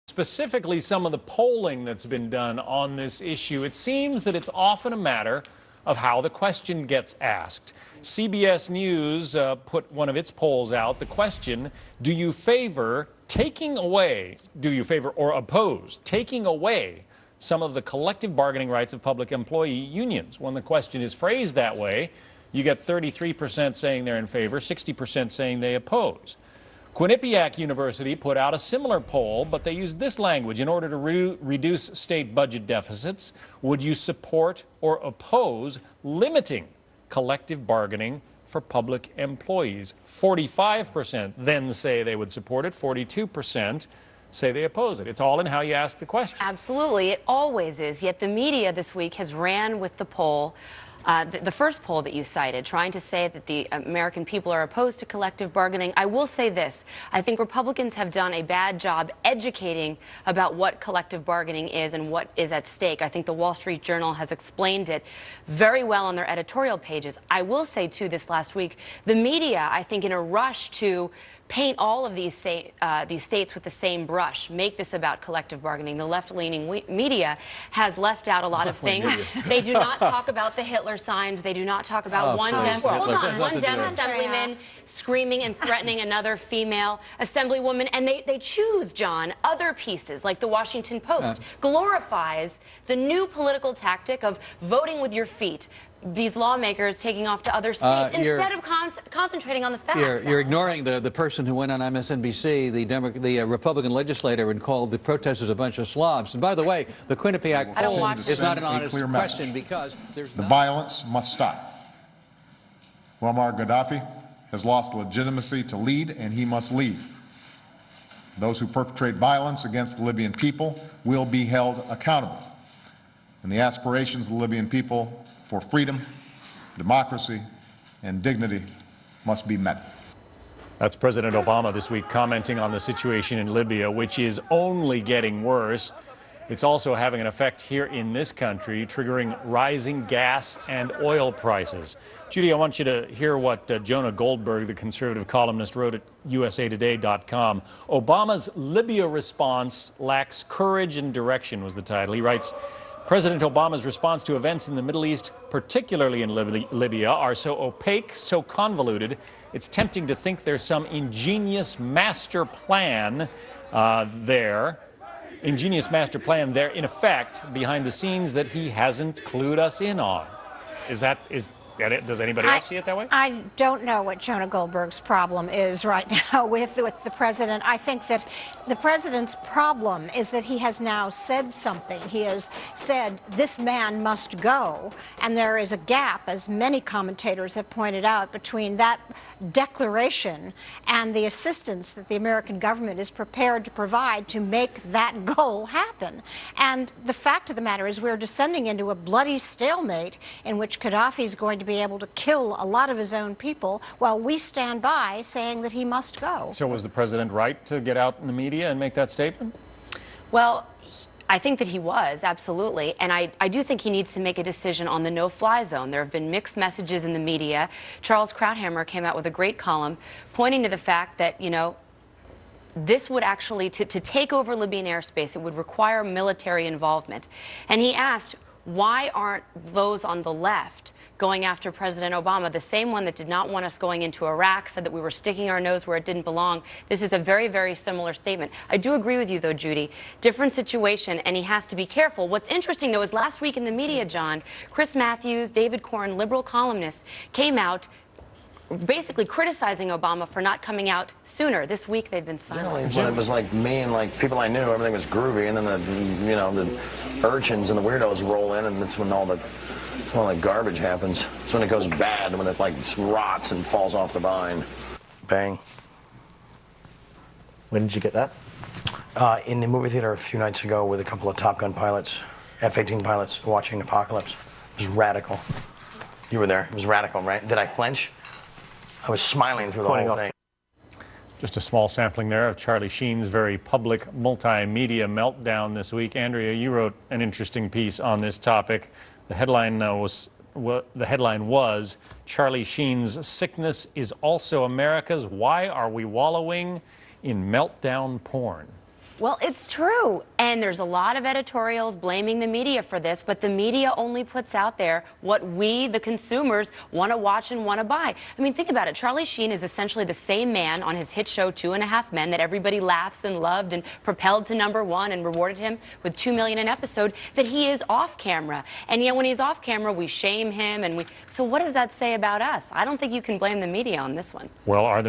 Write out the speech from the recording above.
Specifically, some of the polling that's been done on this issue, it seems that it's often a matter of how the question gets asked. CBS News put one of its polls out. The question, do you favor or oppose taking away some of the collective bargaining rights of public employee unions? When the question is phrased that way, you get 33% saying they're in favor, 60% saying they oppose. Quinnipiac University put out a similar poll, but they used this language: in order to reduce state budget deficits, would you support or oppose limiting collective bargaining for public employees? 45% then say they would support it, 42% say they oppose it. It's all in how you ask the question. Absolutely, it always is. Yet the media this week has ran with the poll, the first poll that you cited, trying to say that the American people are opposed to collective bargaining. I will say this: I think Republicans have done a bad job educating about what collective bargaining is and what is at stake. I think the Wall Street Journal has explained it very well on their editorial pages. I will say, too, this last week, the media, I think, in a rush to paint all of these states with the same brush, make this about collective bargaining. The left-leaning media has left out a lot of things. They do not talk about the Hitler signs. They do not talk about one Dem assemblyman screaming and threatening another female assemblywoman. And they choose, John, other pieces, like the Washington Post, glorifies the new political tactic of voting with your feet. These lawmakers taking off to other states instead of concentrating on the facts. You're ignoring the person who went on MSNBC, the Republican legislator, and called the protesters a bunch of slobs. And by the way, the Quinnipiac poll is not an honest question because there's the violence must stop. Muammar Gaddafi has lost legitimacy to lead, and he must leave. Those who perpetrate violence against the Libyan people will be held accountable. And the aspirations of the Libyan people for freedom, democracy, and dignity must be met. That's President Obama this week commenting on the situation in Libya, which is only getting worse. It's also having an effect here in this country, triggering rising gas and oil prices. Judy, I want you to hear what Jonah Goldberg, the conservative columnist, wrote at usatoday.com. Obama's Libya response lacks courage and direction, was the title. He writes, President Obama's response to events in the Middle East, particularly in Libya, are so opaque, so convoluted, it's tempting to think there's some ingenious master plan there, in effect, behind the scenes that he hasn't clued us in on. Is that it? Does anybody else see it that way? I don't know what Jonah Goldberg's problem is right now with the president. I think that the president's problem is that he has now said something. He has said this man must go, and there is a gap, as many commentators have pointed out, between that declaration and the assistance that the American government is prepared to provide to make that goal happen. And the fact of the matter is we're descending into a bloody stalemate in which Gaddafi is going to be able to kill a lot of his own people while we stand by saying that he must go. So was the president right to get out in the media and make that statement? Well, I think that he was, absolutely. And I do think he needs to make a decision on the no-fly zone. There have been mixed messages in the media. Charles Krauthammer came out with a great column pointing to the fact that, you know, this would actually, to take over Libyan airspace, it would require military involvement. And he asked, why aren't those on the left going after President Obama, the same one that did not want us going into Iraq, said that we were sticking our nose where it didn't belong? This is a very, very similar statement. I do agree with you, though, Judy. Different situation, and he has to be careful. What's interesting, though, is last week in the media, John, Chris Matthews, David Corn, liberal columnists, came out basically criticizing Obama for not coming out sooner. This week they've been silent. When it was like me and like people I knew, everything was groovy, and then the urchins and the weirdos roll in, and that's when all the garbage happens. It's when it goes bad, when it like rots and falls off the vine. Bang. When did you get that? In the movie theater a few nights ago with a couple of Top Gun pilots, F-18 pilots, watching Apocalypse. It was radical. You were there. It was radical, right? Did I flinch? I was smiling through the whole thing. Just a small sampling there of Charlie Sheen's very public multimedia meltdown this week. Andrea, you wrote an interesting piece on this topic. The headline was Charlie Sheen's sickness is also America's. Why are we wallowing in meltdown porn? Well, it's true. And there's a lot of editorials blaming the media for this, but the media only puts out there what we, the consumers, want to watch and want to buy. I mean, think about it. Charlie Sheen is essentially the same man on his hit show 2.5 Men that everybody laughs and loved and propelled to #1 and rewarded him with $2 million an episode, that he is off camera. And yet when he's off camera, we shame him. So what does that say about us? I don't think you can blame the media on this one. Well, are the